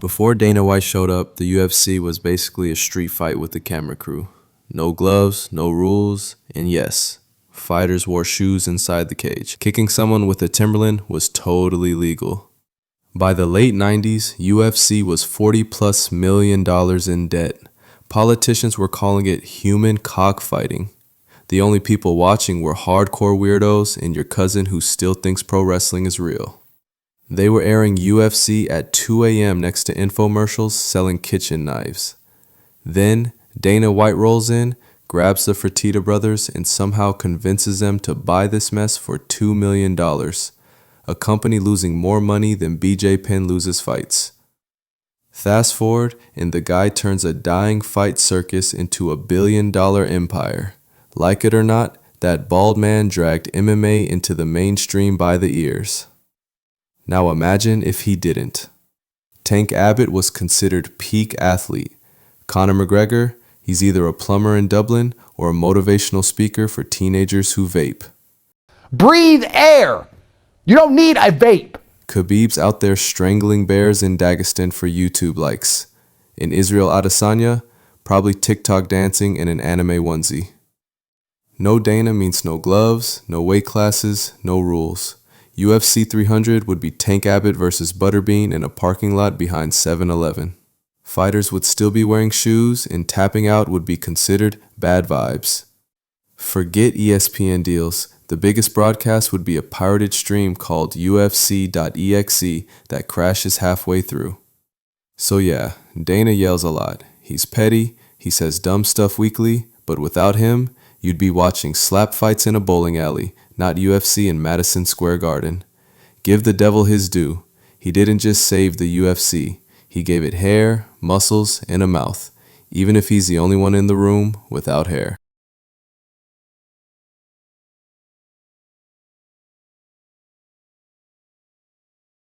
Before Dana White showed up, the UFC was basically a street fight with the camera crew. No gloves, no rules, and yes, fighters wore shoes inside the cage. Kicking someone with a Timberland was totally legal. By the late 90s, UFC was $40+ million in debt. Politicians were calling it human cockfighting. The only people watching were hardcore weirdos and your cousin who still thinks pro wrestling is real. They were airing UFC at 2 a.m. next to infomercials selling kitchen knives. Then, Dana White rolls in, grabs the Fertitta brothers, and somehow convinces them to buy this mess for $2 million. A company losing more money than BJ Penn loses fights. Fast forward, and the guy turns a dying fight circus into a billion-dollar empire. Like it or not, that bald man dragged MMA into the mainstream by the ears. Now imagine if he didn't. Tank Abbott was considered peak athlete. Conor McGregor, he's either a plumber in Dublin or a motivational speaker for teenagers who vape. Breathe air! You don't need a vape! Khabib's out there strangling bears in Dagestan for YouTube likes. In Israel Adesanya, probably TikTok dancing in an anime onesie. No Dana means no gloves, no weight classes, no rules. UFC 300 would be Tank Abbott versus Butterbean in a parking lot behind 7-Eleven. Fighters would still be wearing shoes, and tapping out would be considered bad vibes. Forget ESPN deals. The biggest broadcast would be a pirated stream called UFC.exe that crashes halfway through. So yeah, Dana yells a lot. He's petty, he says dumb stuff weekly, but without him, you'd be watching slap fights in a bowling alley, not UFC in Madison Square Garden. Give the devil his due. He didn't just save the UFC. He gave it hair, muscles, and a mouth, even if he's the only one in the room without hair.